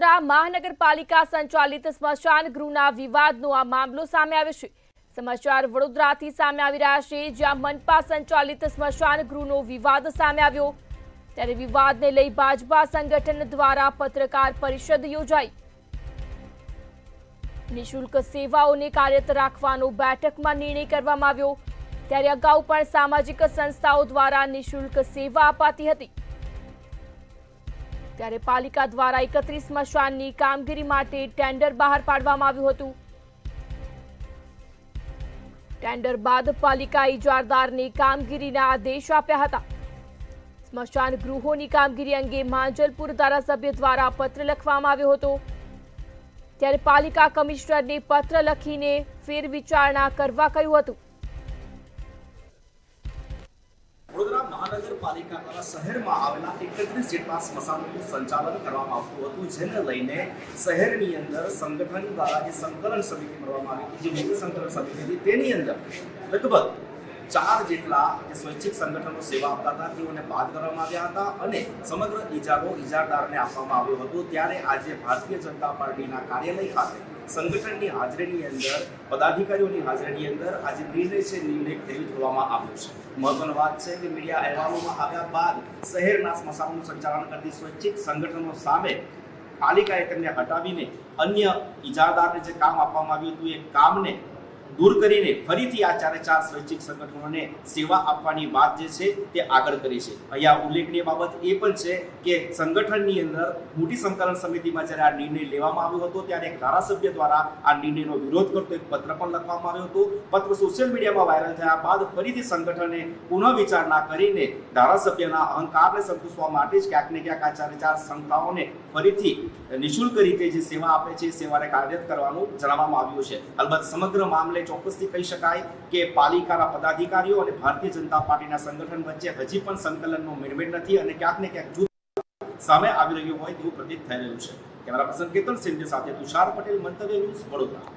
વડોદરા મહાનગરપાલિકા સંચાલિત સ્મશાન ગૃહના વિવાદનો આ મામલો સામે આવ્યો છે। સમાચાર વડોદરાથી સામે આવી રહ્યા છે, જ્યાં મનપા સંચાલિત સ્મશાન ગૃહનો વિવાદ સામે આવ્યો। ત્યારે વિવાદને લઈ ભાજપા સંગઠન દ્વારા પત્રકાર પરિષદ યોજાઈ। નિઃશુલ્ક સેવાઓને કાર્યરત રાખવાનો બેઠકમાં નિર્ણય કરવામાં આવ્યો। ત્યારે અગાઉ પણ સામાજિક સંસ્થાઓ દ્વારા નિઃશુલ્ક સેવા અપાતી હતી। ત્યારે પાલિકા દ્વારા 31 સ્મશાનની કામગીરી માટે ટેન્ડર બહાર પાડવામાં આવ્યું હતું। ટેન્ડર બાદ પાલિકાએ ઇજારદારને કામગીરીના આદેશ આપ્યા હતા। સ્મશાન ગૃહોની કામગીરી અંગે માંજલપુર ધારાસભ્ય દ્વારા પત્ર લખવામાં આવ્યો હતો। ત્યારે પાલિકા કમિશનરને પત્ર લખીને ફેરવિચારણા કરવા કહ્યું હતું। વડોદરા મહાનગરપાલિકા દ્વારા શહેરમાં આવેલા 31 જેટલા સ્મશાનોનું સંચાલન કરવામાં આવતું હતું, જેને લઈને શહેરની અંદર સંગઠન દ્વારા જે સંકલન સમિતિ કરવામાં આવી હતી, જે મુખ્ય સંકલન સમિતિ હતી, તેની અંદર લગભગ 4 જેટલા જે સ્વૈચ્છિક સંગઠનો સેવા આપતા હતા તેઓને બાદ કરવામાં આવ્યા હતા અને સમગ્ર ઇજારો ઇજારદારને આપવામાં આવ્યો હતો। ત્યારે આજે ભારતીય જનતા પાર્ટીના કાર્યાલય ખાતે સંગઠનની હાજરીની અંદર પદાધિકારીઓની હાજરીની અંદર આજે નિર્ણય ફેરવી કરવામાં આવ્યો છે। મહત્વની વાત છે કે મીડિયા અહેવાલોમાં આવ્યા બાદ શહેરના સ્મશાનનું સંચાલન કરતી સ્વૈચ્છિક સંગઠનો સામે પાલિકાએ તેમને હટાવીને અન્ય ઇજારદારને જે કામ આપવામાં આવ્યું હતું એ કામને દૂર કરીને ફરીથી આ 4 સ્વૈચ્છિક સંગઠનોને સેવા આપવાની વાત જે છે તે આગળ કરી છે। અહીંયા ઉલ્લેખનીય બાબત એ પણ છે કે સંગઠનની અંદર મોટી સંકલન સમિતિમાં જ્યારે આ નિર્ણય લેવામાં આવ્યો હતો ત્યારે એક ધારાસભ્ય દ્વારા આ નિર્ણયનો વિરોધ કરતો એક પત્ર પણ લખવામાં આવ્યો હતો। પત્ર સોશિયલ મીડિયામાં વાયરલ થયા બાદ ફરીથી સંગઠને પુનઃ વિચારણા કરીને ધારાસભ્યના અહંકારને સંતોષવા માટે જ ક્યાંક ને ક્યાંક આ 4 સંસ્થાઓને ફરીથી નિઃશુલ્ક રીતે જે સેવા આપે છે સેવાને કાર્યરત કરવાનું જણાવવામાં આવ્યું છે। અલબત્ત સમગ્ર મામલે ચોક્કસથી કહી શકાય કે પાલિકાના પદાધિકારીઓ અને ભારતીય જનતા પાર્ટીના સંગઠન વચ્ચે હજી પણ સંકલનનો મેળમેળ નથી અને ક્યાંક ને ક્યાંક જૂથ સામે આવી રહ્યું હોય તેવું પ્રતીત થઈ રહ્યું છે। કેમેરા પર્સન કેતન સિંધે સાથે તુષાર પટેલ, મંતવ્ય ન્યૂઝ, વડોદરા।